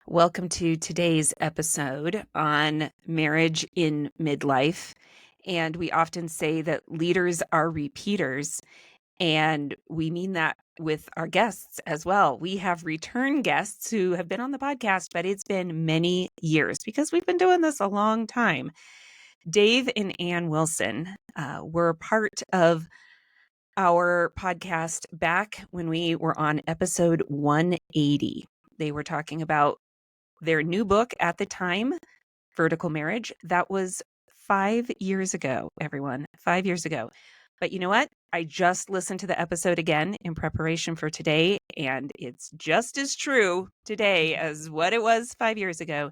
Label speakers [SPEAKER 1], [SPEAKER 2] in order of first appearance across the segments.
[SPEAKER 1] Welcome to today's episode on marriage in midlife. And we often say that leaders are repeaters, and we mean that with our guests as well. We have return guests who have been on the podcast, but it's been many years because we've been doing this a long time. Dave and Ann Wilson were part of our podcast back when we were on episode 180. They were talking about their new book at the time, Vertical Marriage. That was 5 years ago, everyone, 5 years ago. But you know what? I just listened to the episode again in preparation for today, and it's just as true today as what it was 5 years ago.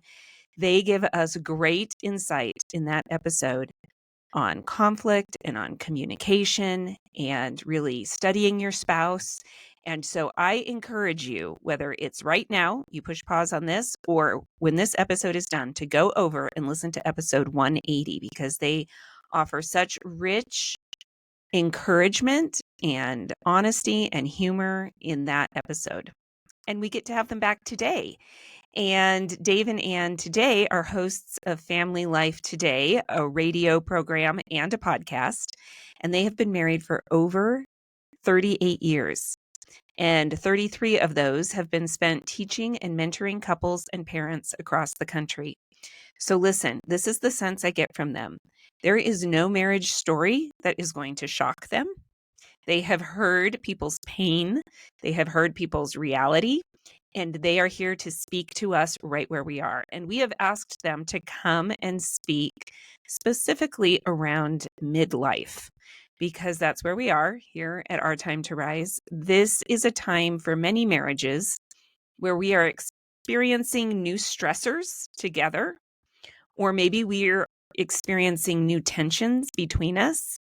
[SPEAKER 1] They give us great insight in that episode on conflict and on communication and really studying your spouse. And so I encourage you, whether it's right now, you push pause on this, or when this episode is done, to go over and listen to episode 180 because they offer such rich encouragement and honesty and humor in that episode. And we get to have them back today. And Dave and Ann today are hosts of Family Life Today, a radio program and a podcast. And they have been married for over 38 years. And 33 of those have been spent teaching and mentoring couples and parents across the country. So listen, this is the sense I get from them. There is no marriage story that is going to shock them. They have heard people's pain. They have heard people's reality. And they are here to speak to us right where we are. And we have asked them to come and speak specifically around midlife, because that's where we are here at Our Time to Rise. This is a time for many marriages where we are experiencing new stressors together, or maybe we're experiencing new tensions between us,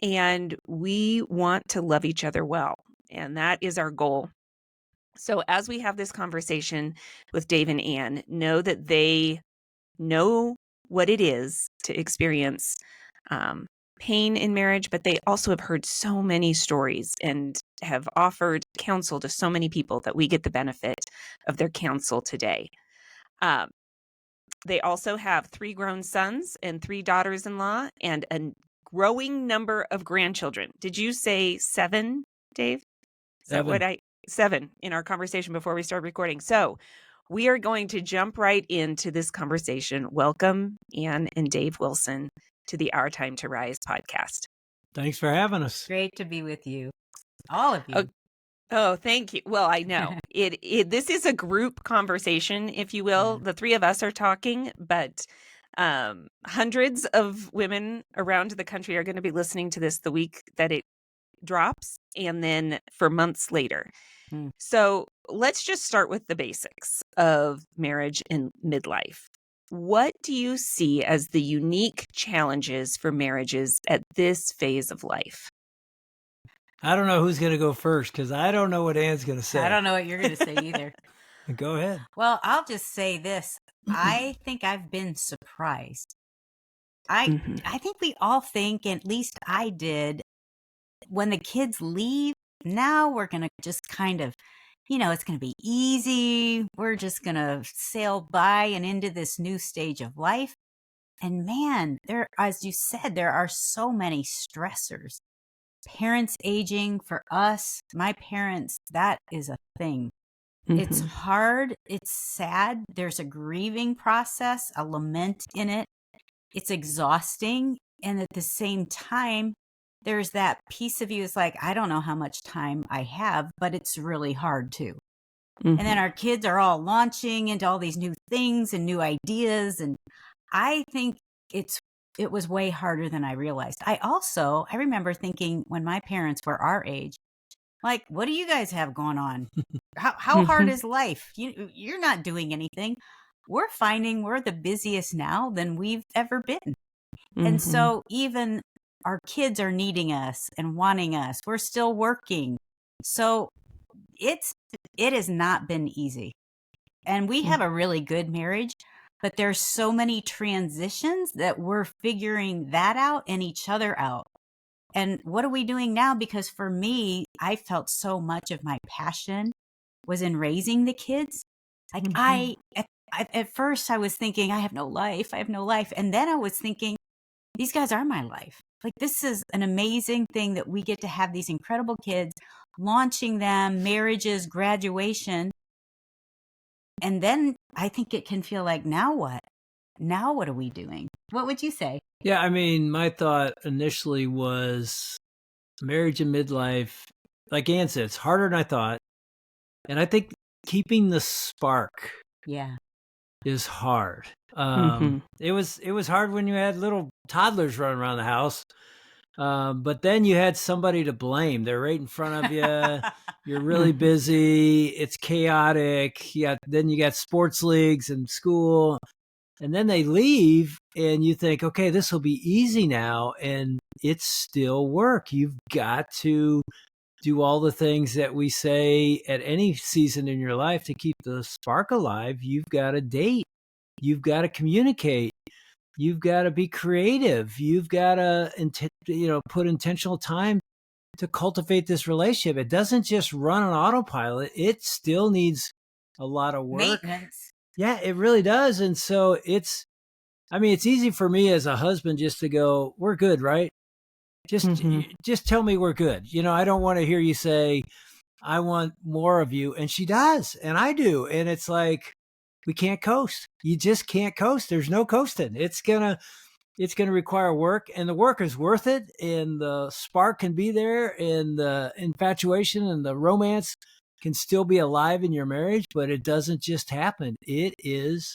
[SPEAKER 1] and we want to love each other well. And that is our goal. So as we have this conversation with Dave and Ann, know that they know what it is to experience pain in marriage, but they also have heard so many stories and have offered counsel to so many people that we get the benefit of their counsel today. They also have 3 grown sons and 3 daughters-in-law and a growing number of grandchildren. Did you say 7, Dave? Is that what 7 in our conversation before we started recording? So we are going to jump right into this conversation. Welcome, Ann and Dave Wilson, to the Our Time to Rise podcast.
[SPEAKER 2] Thanks for having us.
[SPEAKER 3] Great to be with you, all of you.
[SPEAKER 1] Oh, thank you. Well, I know this is a group conversation, if you will.
[SPEAKER 3] Yeah.
[SPEAKER 1] The 3 of us are talking, but hundreds of women around the country are going to be listening to this the week that it drops, and then for months later. So let's just start with the basics of marriage in midlife. What do you see as the unique challenges for marriages at this phase of life?
[SPEAKER 2] I don't know who's going to go first because I don't know what Ann's going to say.
[SPEAKER 3] I don't know what you're going to say either.
[SPEAKER 2] Go ahead.
[SPEAKER 3] Well, I'll just say this. I think I've been surprised. I think we all think, at least I did, when the kids leave, now we're going to just kind of, it's going to be easy. We're just going to sail by and into this new stage of life. And man, as you said, there are so many stressors. Parents aging for us, my parents, that is a thing. It's hard. It's sad. There's a grieving process, a lament in it. It's exhausting. And at the same time, there's that piece of you is like, I don't know how much time I have, but it's really hard too. And then our kids are all launching into all these new things and new ideas. And I think it was way harder than I realized. I remember thinking when my parents were our age, like, what do you guys have going on? How hard is life? You're not doing anything. We're finding we're the busiest now than we've ever been. And so even our kids are needing us and wanting us. We're still working. So it has not been easy. And we have a really good marriage, but there's so many transitions that we're figuring that out and each other out. And what are we doing now? Because for me, I felt so much of my passion was in raising the kids. Like
[SPEAKER 1] Mhm.
[SPEAKER 3] at first I was thinking, I have no life. I have no life. And then I was thinking, these guys are my life. Like, this is an amazing thing that we get to have these incredible kids, launching them, marriages, graduation. And then I think it can feel like, now what? Now what are we doing? What would you say?
[SPEAKER 2] Yeah, I mean, my thought initially was marriage and midlife. Like Ann said, it's harder than I thought. And I think keeping the spark
[SPEAKER 3] Yeah.
[SPEAKER 2] is hard.
[SPEAKER 1] Mhm.
[SPEAKER 2] It was hard when you had little toddlers running around the house. But then you had somebody to blame. They're right in front of you. You're really
[SPEAKER 1] Mhm.
[SPEAKER 2] busy. It's chaotic. Then you got sports leagues and school. And then they leave and you think, okay, this will be easy now. And it's still work. You've got to do all the things that we say at any season in your life to keep the spark alive. You've got to date. You've got to communicate. You've got to be creative. You've got to, put intentional time to cultivate this relationship. It doesn't just run on autopilot. It still needs a lot of work.
[SPEAKER 3] Maintenance.
[SPEAKER 2] Yeah, it really does. And so it's easy for me as a husband just to go, we're good, right? Just,
[SPEAKER 1] Mhm.
[SPEAKER 2] just tell me we're good. I don't want to hear you say, I want more of you. And she does. And I do. And it's like, we can't coast. You just can't coast. There's no coasting. It's gonna require work, and the work is worth it, and the spark can be there, and the infatuation and the romance can still be alive in your marriage, but it doesn't just happen. It is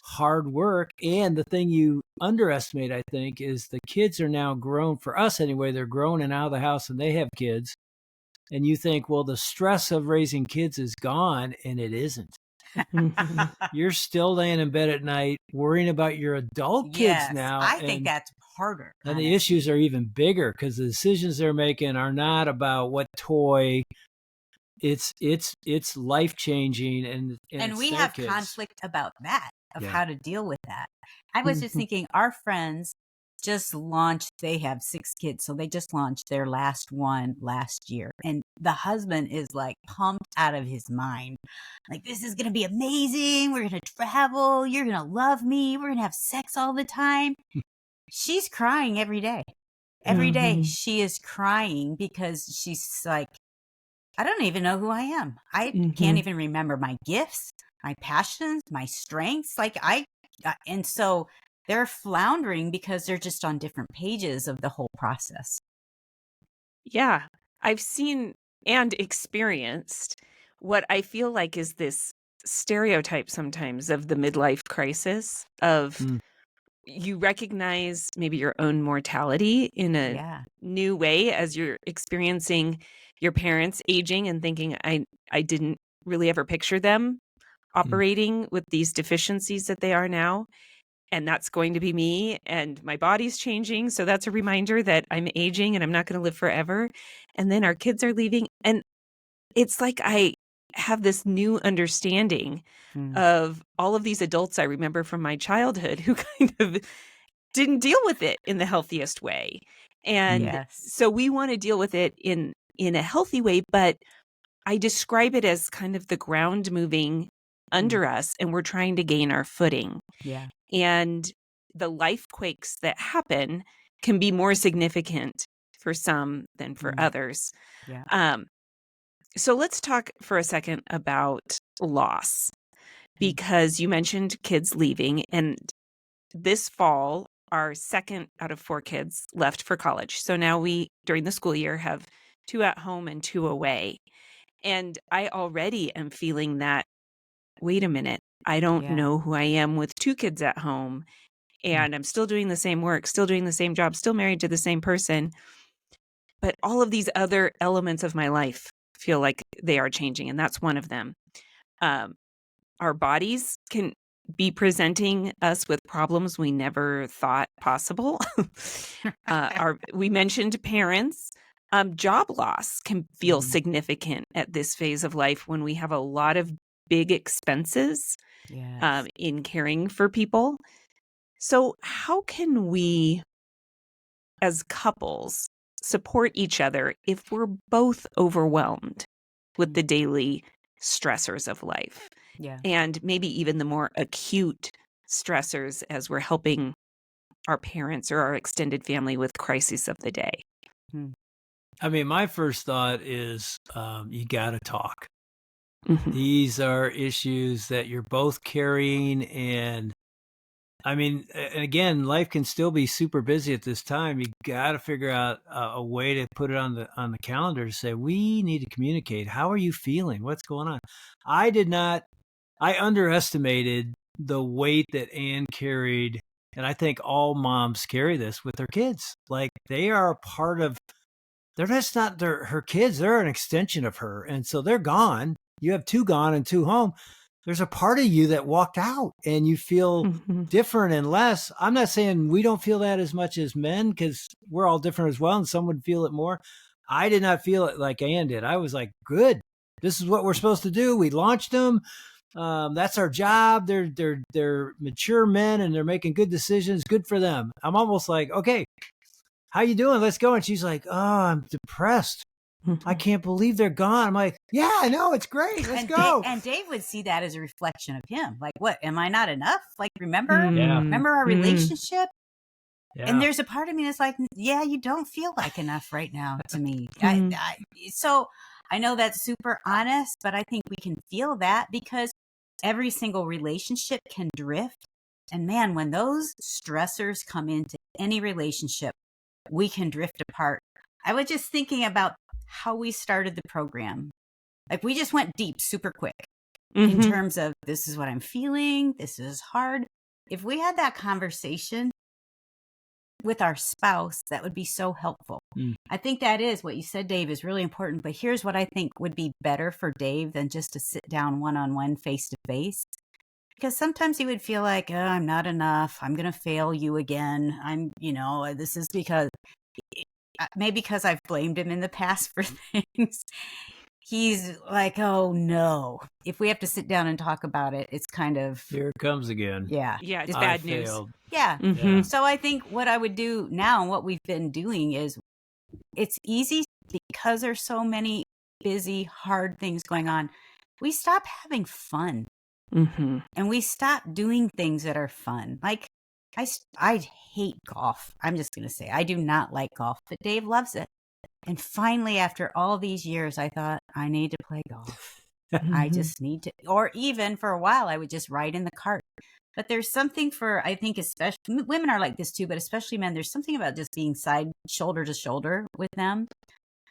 [SPEAKER 2] hard work. And the thing you underestimate, I think, is the kids are now grown. For us anyway, they're grown and out of the house and they have kids. And you think, well, the stress of raising kids is gone, and it isn't.
[SPEAKER 1] Mhm.
[SPEAKER 2] You're still laying in bed at night worrying about your adult kids
[SPEAKER 3] Yes.
[SPEAKER 2] now,
[SPEAKER 3] I think
[SPEAKER 2] and
[SPEAKER 3] that's harder,
[SPEAKER 2] the issues
[SPEAKER 3] honestly.
[SPEAKER 2] are even bigger because the decisions they're making are not about what toy. It's life changing, and
[SPEAKER 3] And
[SPEAKER 2] it's
[SPEAKER 3] we
[SPEAKER 2] their
[SPEAKER 3] have
[SPEAKER 2] kids.
[SPEAKER 3] conflict about that, of
[SPEAKER 2] Yeah.
[SPEAKER 3] how to deal with that. I was just
[SPEAKER 1] Mhm.
[SPEAKER 3] thinking, our friends just launched, they have 6 kids, so they just launched their last one last year. And the husband is like pumped out of his mind. Like, this is going to be amazing. We're going to travel. You're going to love me. We're going to have sex all the time. She's crying every day. Every day
[SPEAKER 1] Mhm.
[SPEAKER 3] she is crying because she's like, I don't even know who I am. I can't
[SPEAKER 1] Mhm.
[SPEAKER 3] even remember my gifts, my passions, my strengths. And so they're floundering because they're just on different pages of the whole process.
[SPEAKER 1] Yeah, I've seen and experienced what I feel like is this stereotype sometimes of the midlife crisis of
[SPEAKER 2] Mm.
[SPEAKER 1] you recognize maybe your own mortality in a
[SPEAKER 3] Yeah.
[SPEAKER 1] new way as you're experiencing your parents aging and thinking I didn't really ever picture them
[SPEAKER 2] Mm.
[SPEAKER 1] operating with these deficiencies that they are now, and that's going to be me, and my body's changing, so that's a reminder that I'm aging and I'm not going to live forever. And then our kids are leaving, and it's like I have this new understanding
[SPEAKER 3] Mm.
[SPEAKER 1] of all of these adults I remember from my childhood who kind of didn't deal with it in the healthiest way. And
[SPEAKER 3] Yes.
[SPEAKER 1] so we want to deal with it in a healthy way, but I describe it as kind of the ground moving
[SPEAKER 3] Mm.
[SPEAKER 1] under us and we're trying to gain our footing.
[SPEAKER 3] Yeah.
[SPEAKER 1] And the life quakes that happen can be more significant for some than for
[SPEAKER 3] Mm.
[SPEAKER 1] others.
[SPEAKER 3] Yeah.
[SPEAKER 1] Um, so let's talk for a second about loss,
[SPEAKER 3] Mm.
[SPEAKER 1] because you mentioned kids leaving. And this fall, our second out of 4 kids left for college. So now we, during the school year, have 2 at home and 2 away. And I already am feeling that, wait a minute, I don't
[SPEAKER 3] Yeah.
[SPEAKER 1] know who I am with 2 kids at home.
[SPEAKER 2] Mm.
[SPEAKER 1] And I'm still doing the same work, still doing the same job, still married to the same person. But all of these other elements of my life feel like they are changing. And that's one of them. Um, our bodies can be presenting us with problems we never thought possible. We mentioned parents. Job loss can feel
[SPEAKER 3] Mm.
[SPEAKER 1] significant at this phase of life when we have a lot of big expenses
[SPEAKER 3] Yes.
[SPEAKER 1] in caring for people. So, how can we, as couples, support each other if we're both overwhelmed with
[SPEAKER 3] Mm.
[SPEAKER 1] the daily stressors of life?
[SPEAKER 3] Yeah.
[SPEAKER 1] and maybe even the more acute stressors as we're helping our parents or our extended family with crises of the day.
[SPEAKER 3] Hmm.
[SPEAKER 2] I mean, my first thought is you got to talk.
[SPEAKER 1] Mhm.
[SPEAKER 2] These are issues that you're both carrying. And I mean, again, life can still be super busy at this time. You got to figure out a way to put it on the calendar to say, we need to communicate. How are you feeling? What's going on? I underestimated the weight that Anne carried. And I think all moms carry this with their kids. Like, they are a part of, they're just not her kids. They're an extension of her. And so they're gone. You have two gone and two home. There's a part of you that walked out and you feel
[SPEAKER 1] Mhm.
[SPEAKER 2] different and less. I'm not saying we don't feel that as much as men, because we're all different as well, and some would feel it more. I did not feel it like Ann did. I was like, good. This is what we're supposed to do. We launched them. That's our job. They're mature men and they're making good decisions. Good for them. I'm almost like, okay, how you doing? Let's go. And she's like, oh, I'm depressed. I
[SPEAKER 1] Mhm.
[SPEAKER 2] can't believe they're gone. I'm like, yeah, I know, it's great. Let's go.
[SPEAKER 3] And Dave would see that as a reflection of him. Like, what? Am I not enough? Like, remember?
[SPEAKER 2] Yeah.
[SPEAKER 3] Remember our
[SPEAKER 1] Mm.
[SPEAKER 3] relationship? And
[SPEAKER 2] Yeah.
[SPEAKER 3] there's a part of me that's like, yeah, you don't feel like enough right now to me.
[SPEAKER 1] Mhm.
[SPEAKER 3] So I know that's super honest, but I think we can feel that because every single relationship can drift. And man, when those stressors come into any relationship, we can drift apart. I was just thinking about how we started the program. Like, we just went deep super quick in
[SPEAKER 1] Mhm.
[SPEAKER 3] terms of, this is what I'm feeling. This is hard. If we had that conversation with our spouse, that would be so helpful.
[SPEAKER 2] Mm.
[SPEAKER 3] I think that is what you said, Dave, is really important. But here's what I think would be better for Dave than just to sit down one-on-one, face-to-face. Because sometimes he would feel like, oh, I'm not enough. I'm going to fail you again. This is because maybe because I've blamed him in the past for things. He's like, oh no. If we have to sit down and talk about it, it's kind of,
[SPEAKER 2] Here it comes again.
[SPEAKER 3] yeah.
[SPEAKER 1] Yeah, it's
[SPEAKER 3] Just,
[SPEAKER 2] I
[SPEAKER 1] bad news.
[SPEAKER 2] failed.
[SPEAKER 3] yeah.
[SPEAKER 2] Yeah.
[SPEAKER 1] Mhm.
[SPEAKER 3] So I think what I would do now and what we've been doing is, it's easy because there's so many busy, hard things going on. We stop having fun
[SPEAKER 1] Mhm.
[SPEAKER 3] and we stop doing things that are fun. Like, I hate golf. I'm just going to say I do not like golf, but Dave loves it. And finally, after all these years, I thought, I need to play golf. I
[SPEAKER 1] Mhm.
[SPEAKER 3] just need to, or even for a while, I would just ride in the cart. But there's something for, I think, especially women are like this too, but especially men, there's something about just being side shoulder to shoulder with them,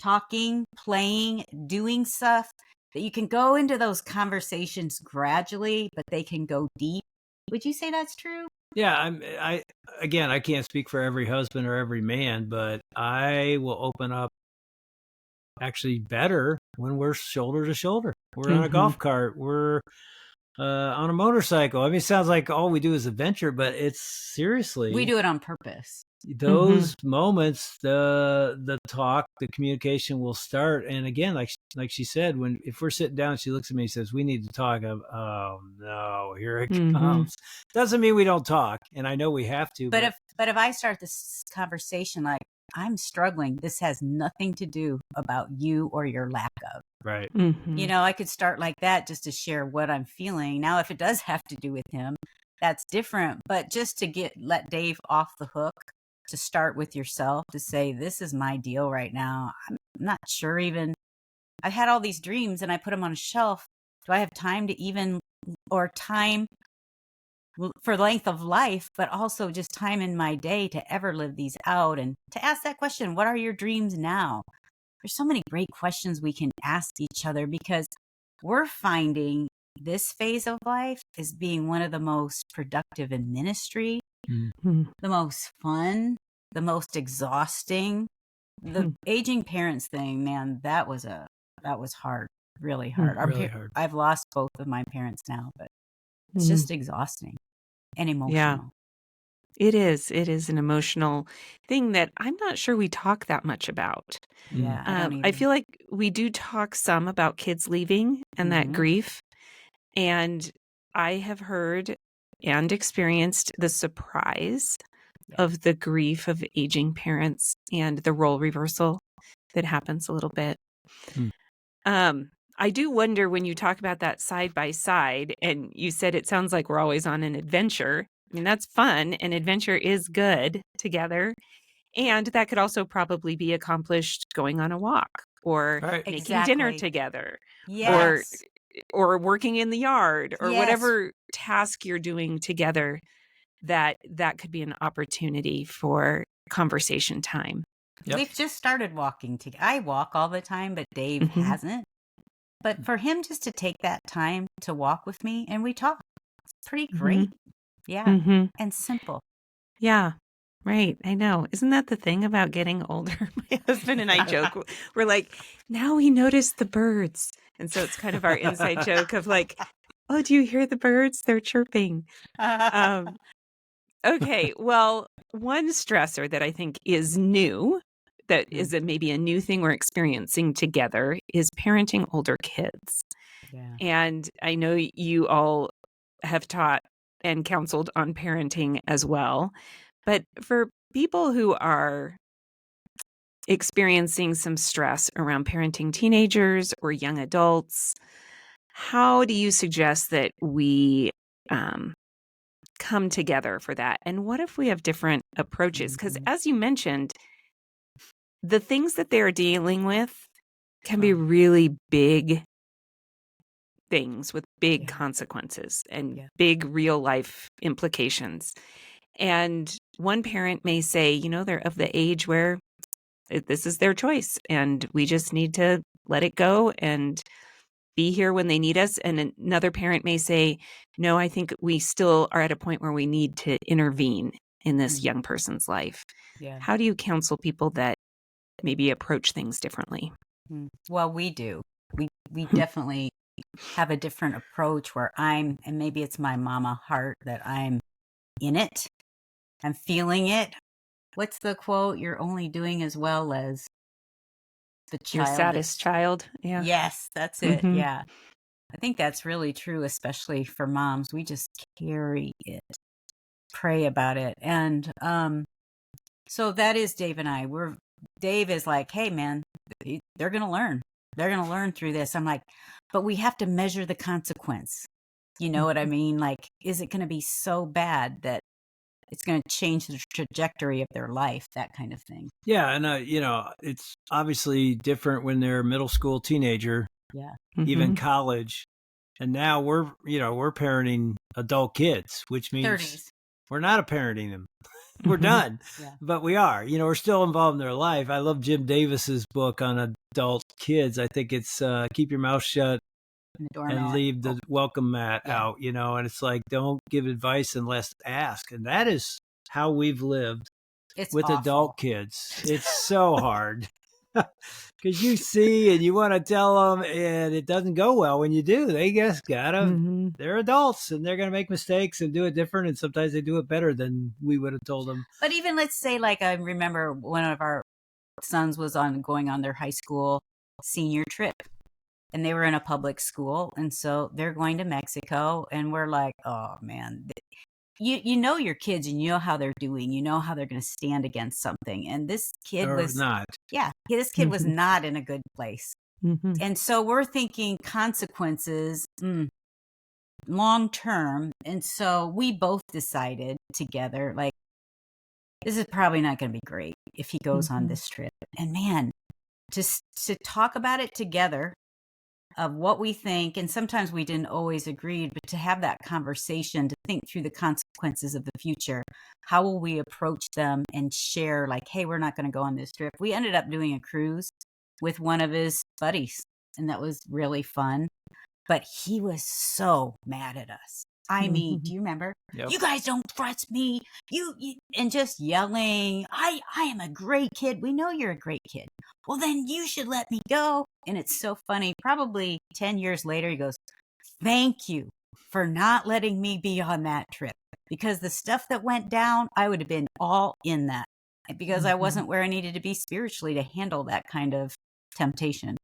[SPEAKER 3] talking, playing, doing stuff that you can go into those conversations gradually, but they can go deep. Would you say that's true?
[SPEAKER 2] Yeah, I can't speak for every husband or every man, but I will open up actually better when we're shoulder to shoulder. We're on a
[SPEAKER 1] Mhm.
[SPEAKER 2] golf cart. We're on a motorcycle. I mean, it sounds like all we do is adventure, but it's seriously,
[SPEAKER 3] We do it on purpose.
[SPEAKER 2] those moments, the talk, the communication will start. And again, like she said, if we're sitting down, she looks at me and says, we need to talk. Oh no, here it
[SPEAKER 1] Mhm.
[SPEAKER 2] comes. Doesn't mean we don't talk, and I know we have to,
[SPEAKER 3] But if I start this conversation like, I'm struggling, this has nothing to do about you or your lack of.
[SPEAKER 2] right.
[SPEAKER 1] Mhm.
[SPEAKER 3] I could start like that just to share what I'm feeling. Now, if it does have to do with him, that's different. But just to let Dave off the hook, to start with yourself, to say, this is my deal right now. I'm not sure even, I've had all these dreams and I put them on a shelf. Do I have time to even, or time for length of life, but also just time in my day to ever live these out, and to ask that question, what are your dreams now? There's so many great questions we can ask each other, because we're finding this phase of life as being one of the most productive in ministry,
[SPEAKER 1] Mhm.
[SPEAKER 3] the most fun, the most exhausting. The
[SPEAKER 1] Mhm.
[SPEAKER 3] aging parents thing, man, that was hard, really hard.
[SPEAKER 2] Really hard.
[SPEAKER 3] I've lost both of my parents now, but it's
[SPEAKER 1] Mhm.
[SPEAKER 3] just exhausting and
[SPEAKER 1] Yeah,
[SPEAKER 3] emotional.
[SPEAKER 1] it is. It is an emotional thing that I'm not sure we talk that much about.
[SPEAKER 3] Yeah, I don't
[SPEAKER 1] I
[SPEAKER 3] either.
[SPEAKER 1] feel like we do talk some about kids leaving and that
[SPEAKER 3] Mhm.
[SPEAKER 1] grief. And I have heard and experienced the surprise
[SPEAKER 3] Yeah.
[SPEAKER 1] of the grief of aging parents and the role reversal that happens a little bit.
[SPEAKER 2] Mm.
[SPEAKER 1] I do wonder when you talk about that side by side, and you said it sounds like we're always on an adventure. I mean, that's fun, and adventure is good together. And that could also probably be accomplished going on a walk or
[SPEAKER 2] Right.
[SPEAKER 1] making dinner
[SPEAKER 3] Exactly.
[SPEAKER 1] together
[SPEAKER 2] Right.
[SPEAKER 1] or
[SPEAKER 3] Yes.
[SPEAKER 1] working in the yard or
[SPEAKER 3] Yes.
[SPEAKER 1] whatever task you're doing together, that could be an opportunity for conversation time.
[SPEAKER 2] Yep.
[SPEAKER 3] We've just started walking together. I walk all the time, but Dave
[SPEAKER 1] Mhm.
[SPEAKER 3] hasn't. But for him just to take that time to walk with me and we talk, it's pretty great.
[SPEAKER 1] Mhm.
[SPEAKER 3] Yeah.
[SPEAKER 1] Mhm.
[SPEAKER 3] And simple.
[SPEAKER 1] Yeah. Right. I know. Isn't that the thing about getting older? My husband and I joke. We're like, now we notice the birds. And so it's kind of our inside joke of like, oh, do you hear the birds? They're chirping. Um, okay. Well, one stressor that I think is new, that is maybe a new thing we're experiencing together, is parenting older kids.
[SPEAKER 3] Yeah.
[SPEAKER 1] And I know you all have taught and counseled on parenting as well. But for people who are experiencing some stress around parenting teenagers or young adults, how do you suggest that we come together for that? And what if we have different approaches? Because as you mentioned, the things that they're dealing with can be really big things with big
[SPEAKER 3] Yeah.
[SPEAKER 1] consequences and
[SPEAKER 3] Yeah.
[SPEAKER 1] big real life implications. And one parent may say, you know, they're of the age where this is their choice and we just need to let it go and be here when they need us. And another parent may say, no, I think we still are at a point where we need to intervene in this young person's life.
[SPEAKER 3] Yeah.
[SPEAKER 1] How do you counsel people that maybe approach things differently?
[SPEAKER 3] Well, we do. We definitely have a different approach where and maybe it's my mama heart that I'm in it. I'm feeling it. What's the quote? You're only doing as well as the
[SPEAKER 1] Your
[SPEAKER 3] child
[SPEAKER 1] saddest
[SPEAKER 3] that's.
[SPEAKER 1] child? Yeah.
[SPEAKER 3] Yes, that's it.
[SPEAKER 1] Hmm.
[SPEAKER 3] Yeah. I think that's really true, especially for moms. We just carry it, pray about it. And so that is Dave and I. Dave is like, hey, man, they're going to learn. They're going to learn through this. I'm like, but we have to measure the consequence. You know what I mean? Like, is it going to be so bad that it's going to change the trajectory of their life? That kind of thing.
[SPEAKER 2] Yeah, and you know, it's obviously different when they're a middle school teenager,
[SPEAKER 3] Yeah.
[SPEAKER 2] even
[SPEAKER 1] Hmm.
[SPEAKER 2] college, and now we're parenting adult kids, which means
[SPEAKER 3] 30s.
[SPEAKER 2] we're not parenting them. We're
[SPEAKER 1] Hmm.
[SPEAKER 2] done,
[SPEAKER 3] Yeah.
[SPEAKER 2] but we are. You know, we're still involved in their life. I love Jim Davis's book on adult kids. I think it's Keep Your Mouth Shut
[SPEAKER 3] And the
[SPEAKER 2] and
[SPEAKER 3] doormat.
[SPEAKER 2] leave the welcome mat
[SPEAKER 3] Yeah.
[SPEAKER 2] out. You know, and it's like don't give advice unless asked, and that is how we've lived
[SPEAKER 3] It's
[SPEAKER 2] with
[SPEAKER 3] awful.
[SPEAKER 2] adult kids. It's so hard because you see and you want to tell them, and it doesn't go well when you do. They just gotta.
[SPEAKER 1] Hmm.
[SPEAKER 2] They're adults and they're gonna make mistakes and do it different, and sometimes they do it better than we would have told them.
[SPEAKER 3] But even let's say, like, I remember one of our sons was going on their high school senior trip, and they were in a public school, and so they're going to Mexico, and we're like, oh man, you know your kids, and you know how they're doing, you know how they're going to stand against something, and this kid
[SPEAKER 2] Or
[SPEAKER 3] was,
[SPEAKER 2] not.
[SPEAKER 3] yeah, this kid was
[SPEAKER 1] Hmm.
[SPEAKER 3] not in a good place,
[SPEAKER 1] Hmm.
[SPEAKER 3] and so we're thinking consequences. Long term. And so we both decided together, like, this is probably not going to be great if he goes on this trip. And man, just to talk about it together of what we think, and sometimes we didn't always agree, but to have that conversation, to think through the consequences of the future, how will we approach them and share, like, hey, we're not going to go on this trip. We ended up doing a cruise with one of his buddies, and that was really fun. But he was so mad at us. I mean, do you remember?
[SPEAKER 2] Yep.
[SPEAKER 3] You guys don't trust me. You and just yelling. I am a great kid. We know you're a great kid. Well, then you should let me go. And it's so funny. Probably 10 years later, he goes, thank you for not letting me be on that trip. Because the stuff that went down, I would have been all in that. Because I wasn't where I needed to be spiritually to handle that kind of temptation.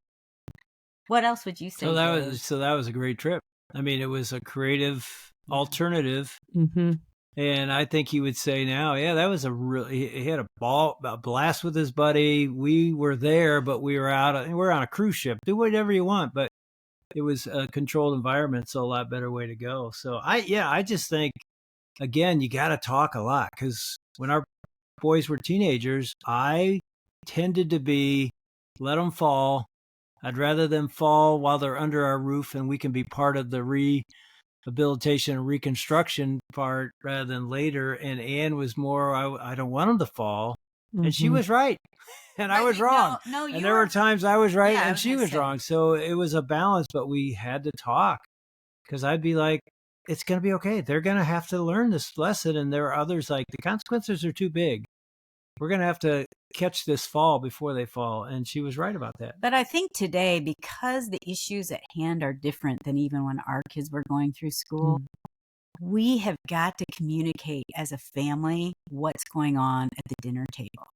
[SPEAKER 3] What else would you say, Dave?
[SPEAKER 2] So that was a great trip. I mean, it was a creative alternative.
[SPEAKER 1] Hmm.
[SPEAKER 2] And I think he would say now, yeah, that was he had a blast with his buddy. We were there, but we were we're on a cruise ship. Do whatever you want. But it was a controlled environment, so a lot better way to go. So I just think, again, you got to talk a lot, because when our boys were teenagers, I tended to be, let them fall. I'd rather them fall while they're under our roof and we can be part of the rehabilitation and reconstruction part rather than later. And Anne was more, I don't want them to fall. And she was right. And I was wrong.
[SPEAKER 3] No,
[SPEAKER 2] and there were times I was right
[SPEAKER 3] Yeah, I
[SPEAKER 2] and
[SPEAKER 3] was
[SPEAKER 2] she
[SPEAKER 3] gonna
[SPEAKER 2] was
[SPEAKER 3] say.
[SPEAKER 2] wrong. So it was a balance, but we had to talk, because I'd be like, it's going to be okay. They're going to have to learn this lesson. And there are others like, the consequences are too big. We're going to have to catch this fall before they fall. And she was right about that.
[SPEAKER 3] But I think today, because the issues at hand are different than even when our kids were going through school, we have got to communicate as a family what's going on at the dinner table.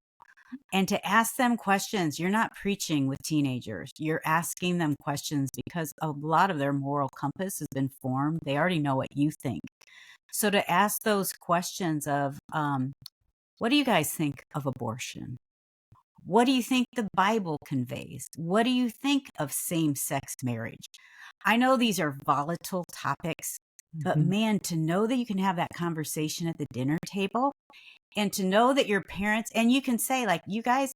[SPEAKER 3] And to ask them questions. You're not preaching with teenagers. You're asking them questions because a lot of their moral compass has been formed. They already know what you think. So to ask those questions of, what do you guys think of abortion? What do you think the Bible conveys? What do you think of same-sex marriage? I know these are volatile topics, but man, to know that you can have that conversation at the dinner table, and to know that your parents, and you can say, like, you guys,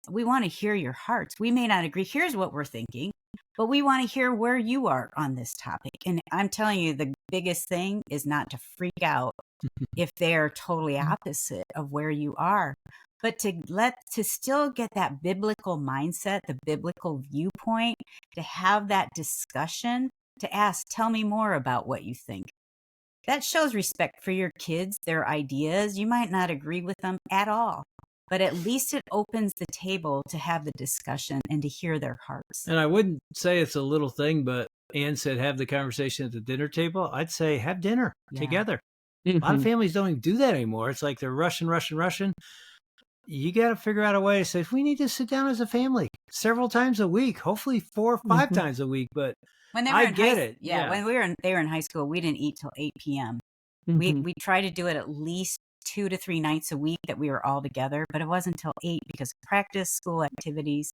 [SPEAKER 3] we want to hear your hearts. We may not agree. Here's what we're thinking, but we want to hear where you are on this topic. And I'm telling you, the biggest thing is not to freak out if they're totally opposite of where you are, but to still get that biblical mindset, the biblical viewpoint, to have that discussion, to ask, tell me more about what you think. That shows respect for your kids, their ideas. You might not agree with them at all, but at least it opens the table to have the discussion and to hear their hearts.
[SPEAKER 2] And I wouldn't say it's a little thing, but Anne said have the conversation at the dinner table. I'd say have dinner together. A lot of families don't even do that anymore. It's like they're rushing. You got to figure out a way to say, if we need to sit down as a family several times a week, hopefully 4 or 5 times a week. But
[SPEAKER 3] when they were
[SPEAKER 2] I get it.
[SPEAKER 3] Yeah, when they were in high school, we didn't eat till 8 p.m. We tried to do it at least 2 to 3 nights a week that we were all together, but it wasn't until 8 because of practice, school activities.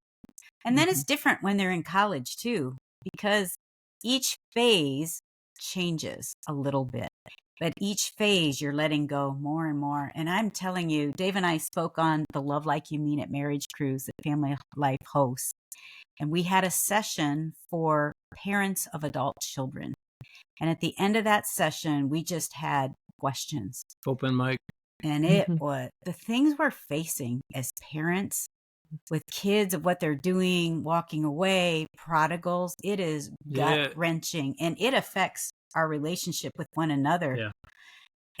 [SPEAKER 3] And then it's different when they're in college too, because each phase changes a little bit. But each phase, you're letting go more and more. And I'm telling you, Dave and I spoke on the Love Like You Mean It Marriage Cruise that Family Life hosts. And we had a session for parents of adult children. And at the end of that session, we just had questions.
[SPEAKER 2] Open mic.
[SPEAKER 3] And it was the things we're facing as parents with kids, of what they're doing, walking away, prodigals. It is gut wrenching, and it affects our relationship with one another.
[SPEAKER 2] Yeah.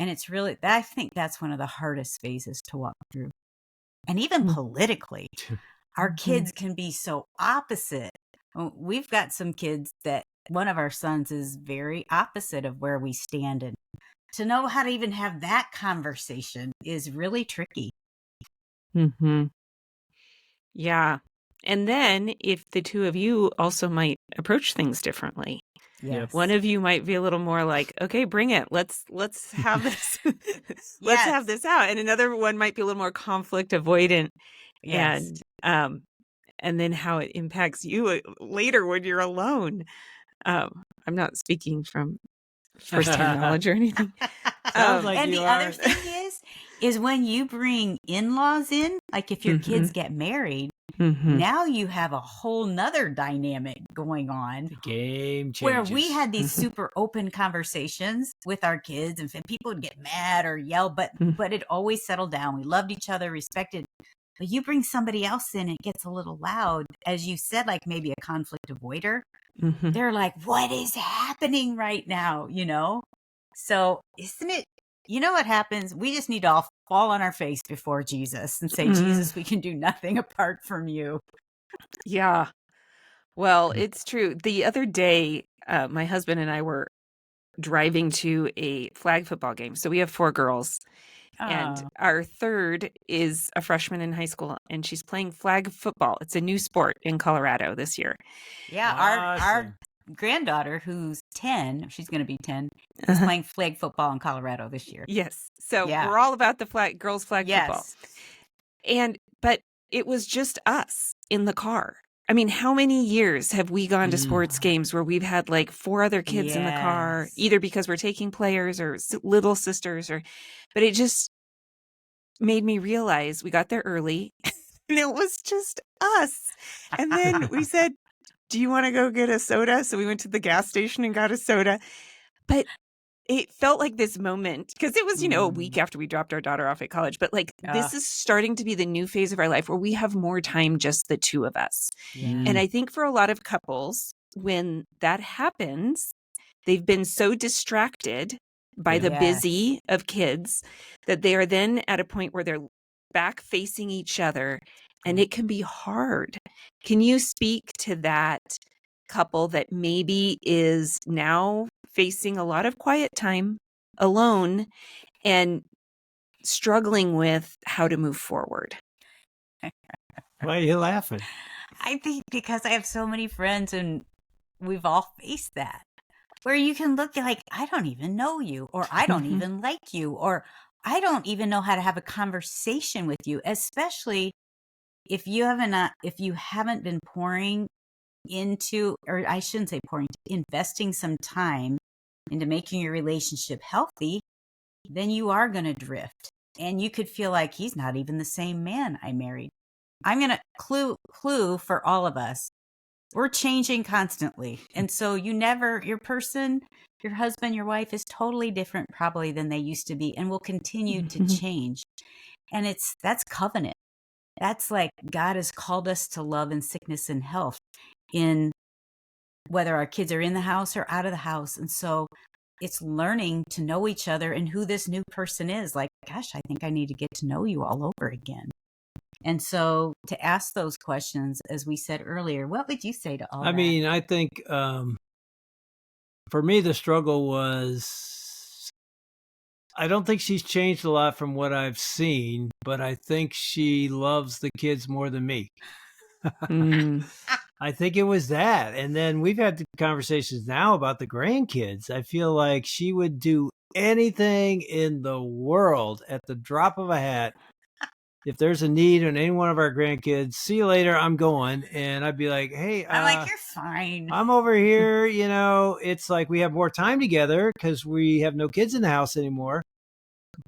[SPEAKER 3] And it's really, I think that's one of the hardest phases to walk through. And even politically, our kids can be so opposite. We've got some kids that one of our sons is very opposite of where we stand. And to know how to even have that conversation is really tricky.
[SPEAKER 1] Yeah. And then if the two of you also might approach things differently.
[SPEAKER 3] Yes.
[SPEAKER 1] One of you might be a little more like, okay, bring it. Let's have this. Let's have this out. And another one might be a little more conflict avoidant.
[SPEAKER 3] Yes.
[SPEAKER 1] And then how it impacts you later when you're alone. I'm not speaking from firsthand knowledge or anything.
[SPEAKER 2] Sounds like
[SPEAKER 3] and
[SPEAKER 2] you
[SPEAKER 3] the
[SPEAKER 2] are.
[SPEAKER 3] other thing is when you bring in-laws in, like if your kids get married, now you have a whole nother dynamic going on.
[SPEAKER 2] The game changes.
[SPEAKER 3] Where we had these super open conversations with our kids, and people would get mad or yell, but it always settled down. We loved each other, respected. But you bring somebody else in, it gets a little loud. As you said, like maybe a conflict avoider. They're like, what is happening right now? You know? So isn't it, you know what happens? We just need to all fall on our face before Jesus and say, Jesus, we can do nothing apart from you.
[SPEAKER 1] Yeah. Well, it's true. The other day, my husband and I were driving to a flag football game. So we have 4 girls. And our third is a freshman in high school, and she's playing flag football. It's a new sport in Colorado this year.
[SPEAKER 3] Yeah, our granddaughter, who's 10, she's going to be 10, is playing flag football in Colorado this year.
[SPEAKER 1] Yes. So we're all about the girls flag football. But it was just us in the car. I mean, how many years have we gone to sports games where we've had like 4 other kids in the car,
[SPEAKER 3] Yes.
[SPEAKER 1] either because we're taking players or little sisters, but it just made me realize we got there early and it was just us. And then we said, do you want to go get a soda? So we went to the gas station and got a soda. But it felt like this moment because it was, a week after we dropped our daughter off at college. But like this is starting to be the new phase of our life where we have more time, just the two of us.
[SPEAKER 3] Yeah.
[SPEAKER 1] And I think for a lot of couples, when that happens, they've been so distracted by the busy of kids that they are then at a point where they're back facing each other, and it can be hard. Can you speak to that couple that maybe is now facing a lot of quiet time alone and struggling with how to move forward?
[SPEAKER 2] Why are you laughing?
[SPEAKER 3] I think because I have so many friends and we've all faced that. Where you can look like, I don't even know you, or I don't even like you, or I don't even know how to have a conversation with you, especially if you haven't been pouring into, or I shouldn't say pouring, investing some time into making your relationship healthy, then you are going to drift. And you could feel like he's not even the same man I married. I'm going to clue for all of us. We're changing constantly. And so your husband, your wife is totally different probably than they used to be and will continue to change. And that's covenant. That's like God has called us to love in sickness and health, in whether our kids are in the house or out of the house. And so it's learning to know each other and who this new person is. Like, gosh, I think I need to get to know you all over again. And so to ask those questions, as we said earlier, what would you say to all that?
[SPEAKER 2] I mean, I think for me, the struggle was, I don't think she's changed a lot from what I've seen, but I think she loves the kids more than me. I think it was that. And then we've had conversations now about the grandkids. I feel like she would do anything in the world at the drop of a hat. If there's a need in any one of our grandkids, see you later, I'm going. And I'd be like, hey,
[SPEAKER 3] I'm like, you're fine.
[SPEAKER 2] I'm over here. It's like we have more time together because we have no kids in the house anymore.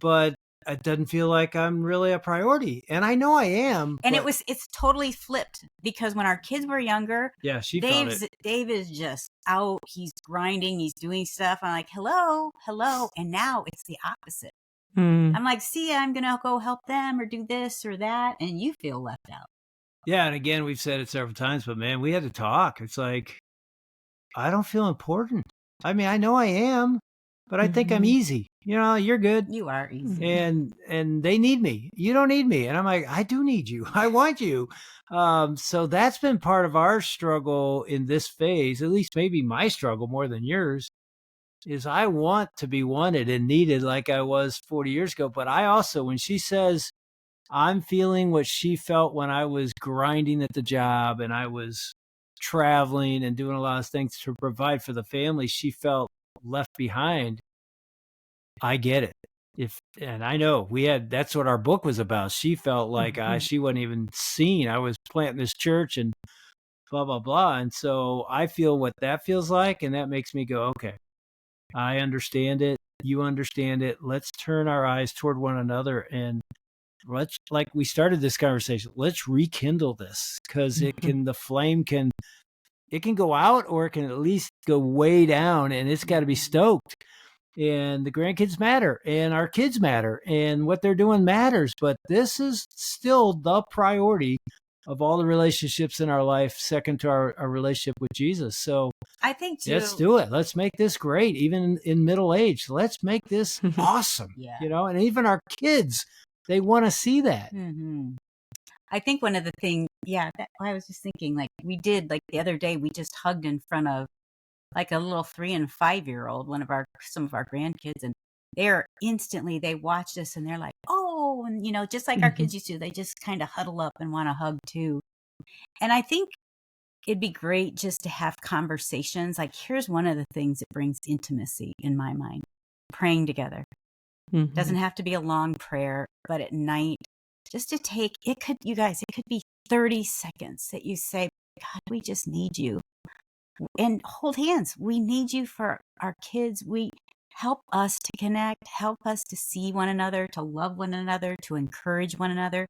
[SPEAKER 2] But it doesn't feel like I'm really a priority. And I know I am.
[SPEAKER 3] And it's totally flipped, because when our kids were younger,
[SPEAKER 2] yeah, she felt it.
[SPEAKER 3] Dave is just out. He's grinding. He's doing stuff. I'm like, hello. And now it's the opposite. I'm like, see ya, I'm going to go help them or do this or that. And you feel left out.
[SPEAKER 2] Yeah. And again, we've said it several times, but man, we had to talk. It's like, I don't feel important. I mean, I know I am, but I think I'm easy. You're good.
[SPEAKER 3] You are easy.
[SPEAKER 2] And they need me. You don't need me. And I'm like, I do need you. I want you. So that's been part of our struggle in this phase, at least maybe my struggle more than yours, is I want to be wanted and needed like I was 40 years ago. But I also, when she says I'm feeling what she felt when I was grinding at the job and I was traveling and doing a lot of things to provide for the family, she felt left behind. I get it. And I know that's what our book was about. She felt like she wasn't even seen. I was planting this church and blah, blah, blah. And so I feel what that feels like. And that makes me go, okay, I understand it. You understand it. Let's turn our eyes toward one another and let's, like we started this conversation, let's rekindle this, because the flame can go out, or it can at least go way down, and it's got to be stoked. And the grandkids matter, and our kids matter, and what they're doing matters. But this is still the priority of all the relationships in our life, second to our relationship with Jesus. So
[SPEAKER 3] I think too,
[SPEAKER 2] let's do it. Let's make this great, even in middle age. Let's make this awesome.
[SPEAKER 3] Yeah.
[SPEAKER 2] And even our kids, they want to see that.
[SPEAKER 3] I think one of the things, I was just thinking, like we did, like the other day, we just hugged in front of like a little 3 and 5-year-old, some of our grandkids, and they watched us and they're like, oh, and just like our kids used to, they just kind of huddle up and want to hug too. And I think it'd be great just to have conversations. Like, here's one of the things that brings intimacy in my mind: praying together. Doesn't have to be a long prayer, but at night, just to take, it could be 30 seconds that you say, God, we just need you. And hold hands. We need you for our kids. We help us to connect, help us to see one another, to love one another, to encourage one another.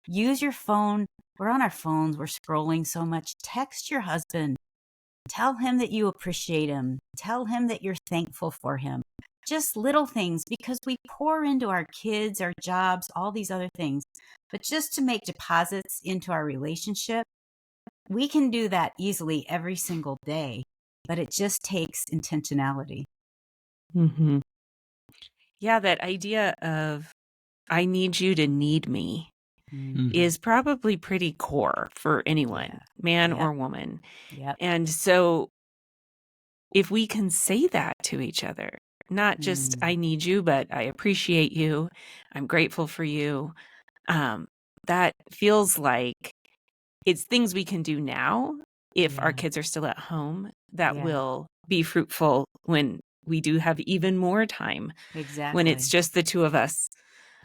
[SPEAKER 3] Use your phone. We're on our phones. We're scrolling so much. Text your husband. Tell him that you appreciate him. Tell him that you're thankful for him. Just little things, because we pour into our kids, our jobs, all these other things. But just to make deposits into our relationship, we can do that easily every single day, but it just takes intentionality.
[SPEAKER 1] Mm-hmm. Yeah, that idea of I need you to need me is probably pretty core for anyone, man or woman.
[SPEAKER 3] Yep.
[SPEAKER 1] And so if we can say that to each other, not just I need you, but I appreciate you, I'm grateful for you, that feels like it's things we can do now if our kids are still at home that will be fruitful when we do have even more time, when it's just the two of us.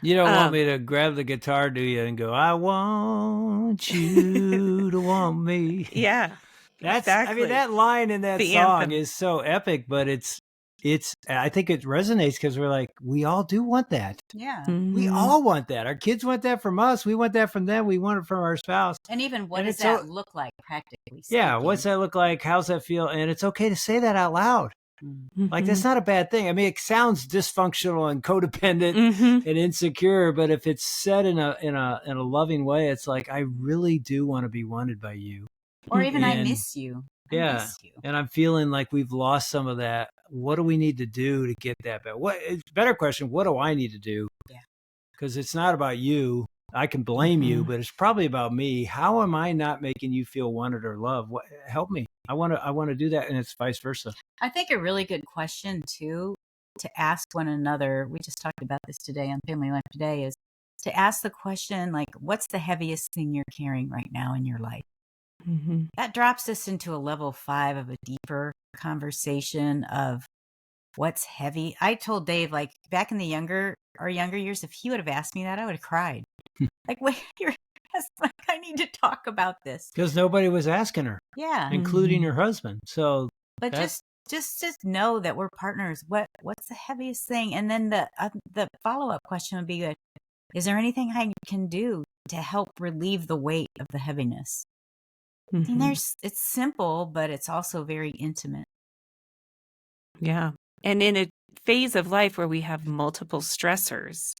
[SPEAKER 2] You don't want me to grab the guitar, do you, and go, I want you to want me.
[SPEAKER 1] Yeah,
[SPEAKER 2] That's,
[SPEAKER 1] exactly.
[SPEAKER 2] I mean, that line in that
[SPEAKER 1] The
[SPEAKER 2] song
[SPEAKER 1] anthem.
[SPEAKER 2] is so epic, but I think it resonates because we're like, we all do want that.
[SPEAKER 3] Yeah.
[SPEAKER 2] We all want that. Our kids want that from us. We want that from them. We want it from our spouse.
[SPEAKER 3] And even what does
[SPEAKER 2] it's
[SPEAKER 3] that look like practically speaking?
[SPEAKER 2] Yeah, what's that look like? How's that feel? And it's okay to say that out loud. Like, that's not a bad thing. I mean, it sounds dysfunctional and codependent and insecure, but if it's said in a loving way, it's like, I really do want to be wanted by you.
[SPEAKER 3] Or even I miss you. I miss you.
[SPEAKER 2] And I'm feeling like we've lost some of that. What do we need to do to get that back? Better question, what do I need to do?
[SPEAKER 3] Yeah.
[SPEAKER 2] Because it's not about you. I can blame you, but it's probably about me. How am I not making you feel wanted or loved? Help me. I want to do that, and it's vice versa.
[SPEAKER 3] I think a really good question too to ask one another. We just talked about this today on Family Life Today. Is to ask the question like, "What's the heaviest thing you're carrying right now in your life?" That drops us into a level 5 of a deeper conversation of what's heavy. I told Dave, like back in our younger years, if he would have asked me that, I would have cried. Like, wait, I need to talk about this.
[SPEAKER 2] Because nobody was asking her.
[SPEAKER 3] Yeah.
[SPEAKER 2] Including her husband. So,
[SPEAKER 3] but just know that we're partners. What's the heaviest thing? And then the follow-up question would be good. Is there anything I can do to help relieve the weight of the heaviness? And it's simple, but it's also very intimate.
[SPEAKER 1] Yeah. And in a phase of life where we have multiple stressors,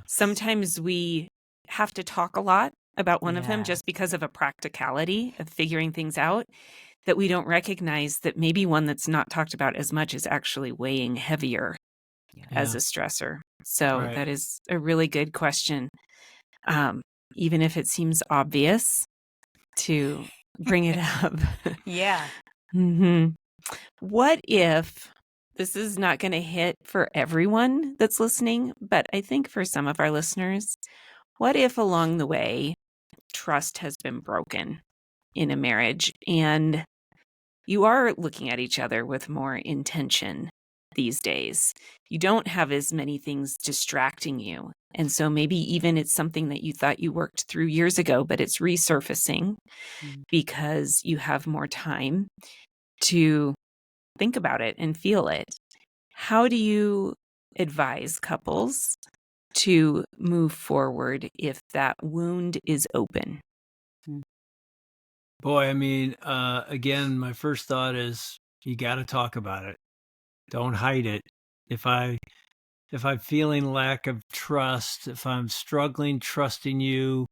[SPEAKER 1] sometimes we have to talk a lot about one of them just because of a practicality of figuring things out, that we don't recognize that maybe one that's not talked about as much is actually weighing heavier as a stressor. So that is a really good question. Even if it seems obvious to bring it up.
[SPEAKER 3] Yeah.
[SPEAKER 1] What if, this is not going to hit for everyone that's listening, but I think for some of our listeners, what if along the way trust has been broken in a marriage and you are looking at each other with more intention these days? You don't have as many things distracting you. And so maybe even it's something that you thought you worked through years ago, but it's resurfacing because you have more time to think about it and feel it. How do you advise couples to move forward if that wound is open?
[SPEAKER 2] Boy, I mean, again, my first thought is you got to talk about it. Don't hide it. If I'm feeling lack of trust, if I'm struggling trusting you,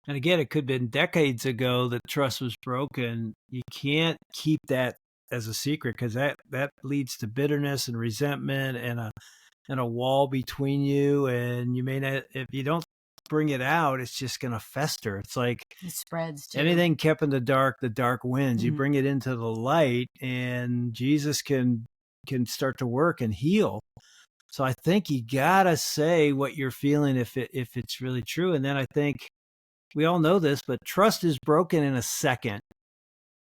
[SPEAKER 2] and again, it could have been decades ago that trust was broken, you can't keep that as a secret because that leads to bitterness and resentment and a wall between you. And you may not, if you don't bring it out, it's just going to fester. It's like
[SPEAKER 3] it spreads too.
[SPEAKER 2] Anything kept in the dark wins. You bring it into the light, and Jesus can start to work and heal. So I think you gotta say what you're feeling if it's really true. And then I think we all know this, but trust is broken in a second,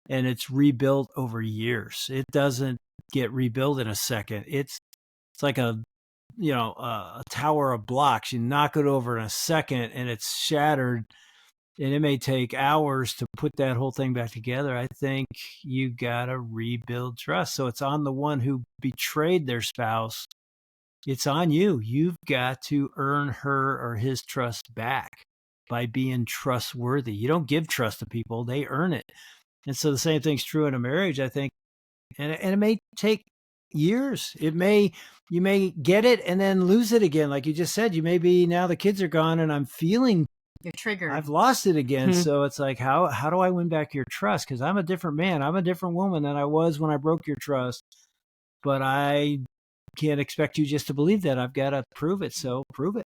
[SPEAKER 2] and it's rebuilt over years. It doesn't get rebuilt in a second. It's like a tower of blocks. You knock it over in a second, and it's shattered and it may take hours to put that whole thing back together. I think you got to rebuild trust. So it's on the one who betrayed their spouse. It's on you. You've got to earn her or his trust back by being trustworthy. You don't give trust to people, they earn it. And so the same thing's true in a marriage, I think. And it may take years. You may get it and then lose it again. Like you just said, you may be, now the kids are gone and I'm feeling
[SPEAKER 3] You're triggered.
[SPEAKER 2] I've lost it again.
[SPEAKER 1] Mhm.
[SPEAKER 2] So it's like, how do I win back your trust? Because I'm a different man. I'm a different woman than I was when I broke your trust. But I can't expect you just to believe that. I've got to prove it. So prove it.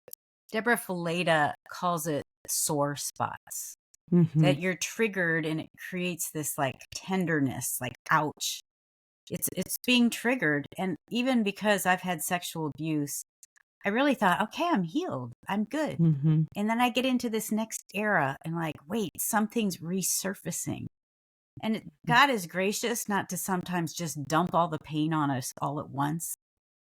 [SPEAKER 3] Deborah Fileta calls it sore spots.
[SPEAKER 1] Mhm.
[SPEAKER 3] That you're triggered and it creates this like tenderness, like ouch. It's being triggered. And even because I've had sexual abuse, I really thought, okay, I'm healed. I'm good.
[SPEAKER 1] Mhm.
[SPEAKER 3] And then I get into this next era and like, wait, something's resurfacing. And God is gracious not to sometimes just dump all the pain on us all at once.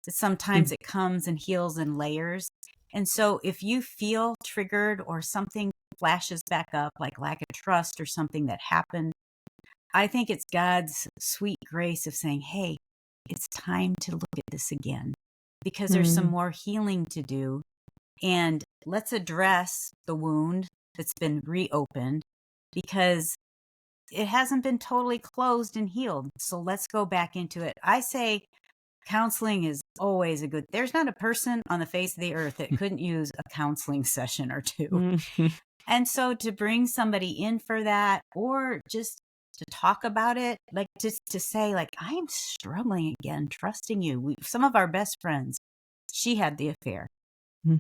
[SPEAKER 3] That sometimes it comes and heals in layers. And so if you feel triggered or something flashes back up, like lack of trust or something that happened, I think it's God's sweet grace of saying, hey, it's time to look at this again because there's some more healing to do. And let's address the wound that's been reopened because it hasn't been totally closed and healed. So let's go back into it. I say counseling is always a good. There's not a person on the face of the earth that couldn't use a counseling session or two.
[SPEAKER 1] Mhm.
[SPEAKER 3] And so to bring somebody in for that or just to talk about it, like just to say like, I am struggling again, trusting you. Some of our best friends, she had the affair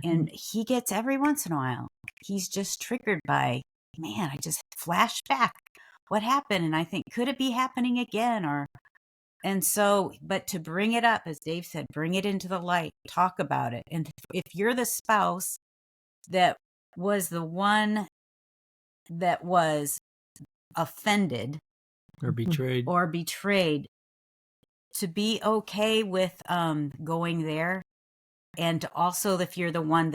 [SPEAKER 3] and he gets every once in a while. He's just triggered by, man, I just flash back what happened. And I think, could it be happening again? And so, but to bring it up, as Dave said, bring it into the light, talk about it. And if you're the spouse that was the one that was offended
[SPEAKER 2] Or betrayed.
[SPEAKER 3] to be okay with going there. And also if you're the one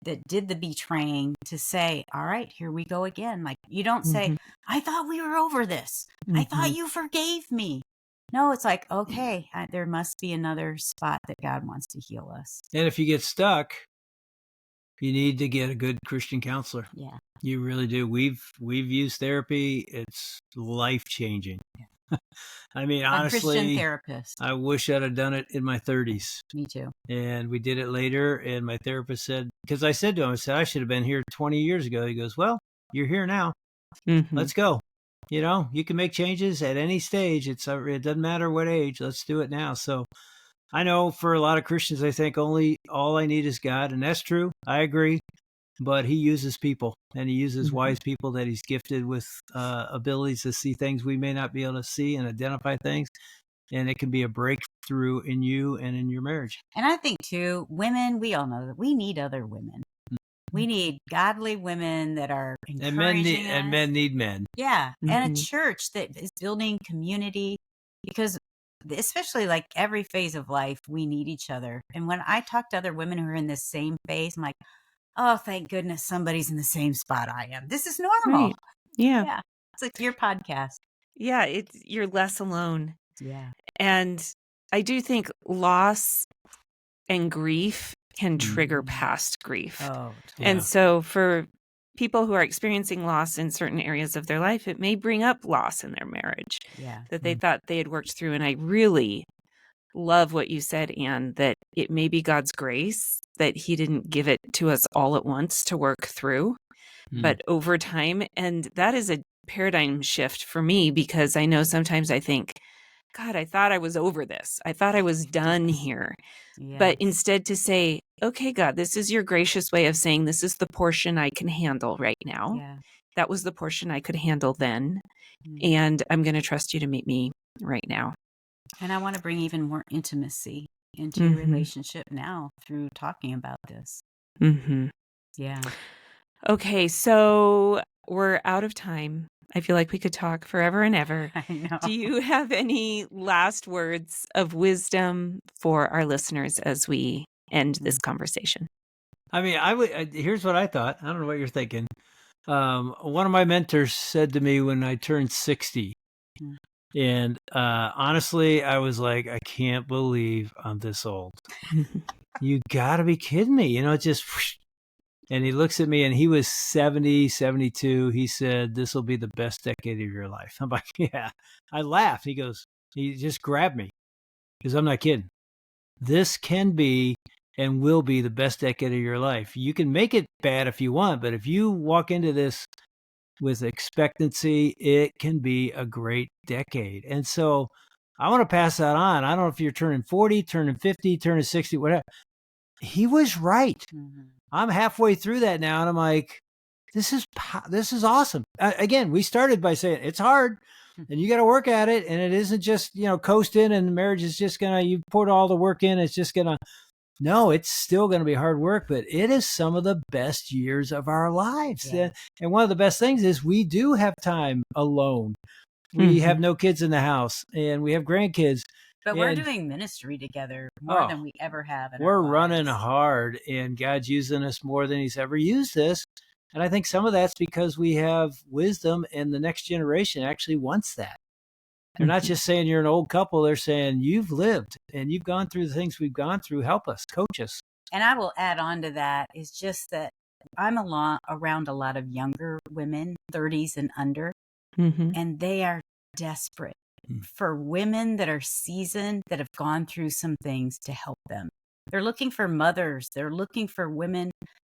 [SPEAKER 3] that did the betraying, to say, all right, here we go again. Like you don't say, I thought we were over this. I thought you forgave me. No, it's like, okay, there must be another spot that God wants to heal us.
[SPEAKER 2] And if you get stuck, you need to get a good Christian counselor.
[SPEAKER 3] Yeah.
[SPEAKER 2] You really do. We've used therapy. It's life-changing. I mean,
[SPEAKER 3] A Christian
[SPEAKER 2] honestly,
[SPEAKER 3] therapist.
[SPEAKER 2] I wish I'd have done it in my 30s.
[SPEAKER 3] Me too.
[SPEAKER 2] And we did it later. And my therapist said, because I said to him, I should have been here 20 years ago. He goes, well, you're here now. Let's go. You know, you can make changes at any stage. It doesn't matter what age. Let's do it now. So I know for a lot of Christians, they think all I need is God. And that's true. I agree. But he uses people, and he uses wise people that he's gifted with abilities to see things we may not be able to see and identify things. And it can be a breakthrough in you and in your marriage.
[SPEAKER 3] And I think too, women, we all know that we need other women. We need godly women that are encouraging us.
[SPEAKER 2] And men need men.
[SPEAKER 3] Yeah. And a church that is building community, because especially like every phase of life, we need each other. And when I talk to other women who are in this same phase, I'm like, oh, thank goodness somebody's in the same spot I am. This is normal.
[SPEAKER 1] Right. Yeah.
[SPEAKER 3] Yeah. It's like your podcast.
[SPEAKER 1] Yeah. You're less alone.
[SPEAKER 3] Yeah.
[SPEAKER 1] And I do think loss and grief can trigger past grief.
[SPEAKER 3] Oh, totally.
[SPEAKER 1] And so for people who are experiencing loss in certain areas of their life, it may bring up loss in their marriage that they thought they had worked through. And I really love what you said, Anne, that it may be God's grace that he didn't give it to us all at once to work through, but over time. And that is a paradigm shift for me, because I know sometimes I think, God, I thought I was over this. I thought I was done here.
[SPEAKER 3] Yeah.
[SPEAKER 1] But instead to say, okay, God, this is your gracious way of saying this is the portion I can handle right now.
[SPEAKER 3] Yeah.
[SPEAKER 1] That was the portion I could handle then. And I'm going to trust you to meet me right now.
[SPEAKER 3] And I want to bring even more intimacy into your relationship now through talking about this. Yeah.
[SPEAKER 1] Okay, so we're out of time. I feel like we could talk forever and ever.
[SPEAKER 3] I know.
[SPEAKER 1] Do you have any last words of wisdom for our listeners as we end this conversation?
[SPEAKER 2] I mean, here's what I thought. I don't know what you're thinking. One of my mentors said to me when I turned 60,
[SPEAKER 3] Mm.
[SPEAKER 2] and honestly, I was like, I can't believe I'm this old. You got to be kidding me. You know, it just, whoosh. And he looks at me and he was 70, 72. He said, this will be the best decade of your life. I'm like, yeah. I laughed. He just grabbed me because I'm not kidding. This can be and will be the best decade of your life. You can make it bad if you want, but if you walk into this with expectancy, it can be a great decade. And so I want to pass that on. I don't know if you're turning 40, turning 50, turning 60, whatever. He was right.
[SPEAKER 3] Mm-hmm.
[SPEAKER 2] I'm halfway through that now, and I'm like, this is awesome. Again, we started by saying it's hard and you got to work at it, and it isn't just, coast in and marriage is just gonna, you poured all the work in, it's just gonna, no, it's still going to be hard work, but it is some of the best years of our lives.
[SPEAKER 3] Yeah.
[SPEAKER 2] And one of the best things is we do have time alone. We have no kids in the house, and we have grandkids.
[SPEAKER 3] But we're doing ministry together more than we ever have in our
[SPEAKER 2] We're
[SPEAKER 3] lives.
[SPEAKER 2] running hard, and God's using us more than he's ever used us. And I think some of that's because we have wisdom, and the next generation actually wants that. They're not just saying you're an old couple. They're saying you've lived and you've gone through the things we've gone through. Help us, coach us.
[SPEAKER 3] And I will add on to that is just that I'm around a lot of younger women, 30s and under, and they are desperate for women that are seasoned, that have gone through some things to help them. They're looking for mothers. They're looking for women,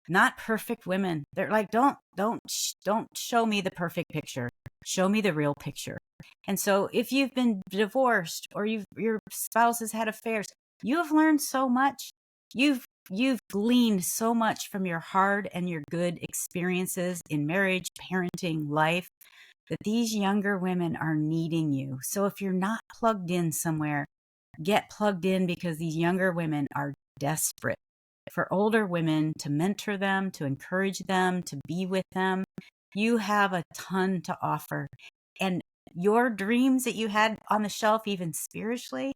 [SPEAKER 3] not perfect women. They're like, don't show me the perfect picture. Show me the real picture. And so if you've been divorced or your spouse has had affairs, you have learned so much. You've gleaned so much from your hard and your good experiences in marriage, parenting, life, that these younger women are needing you. So if you're not plugged in somewhere, get plugged in, because these younger women are desperate for older women to mentor them, to encourage them, to be with them. You have a ton to offer. And your dreams that you had on the shelf, even spiritually,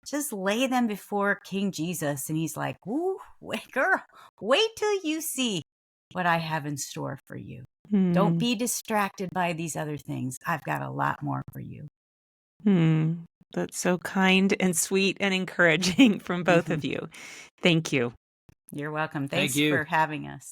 [SPEAKER 3] just lay them before King Jesus. And he's like, ooh, girl, wait till you see what I have in store for you. Don't be distracted by these other things. I've got a lot more for you.
[SPEAKER 1] That's so kind and sweet and encouraging from both of you. Thank you.
[SPEAKER 3] You're welcome. Thanks
[SPEAKER 2] Thank you
[SPEAKER 3] for having us.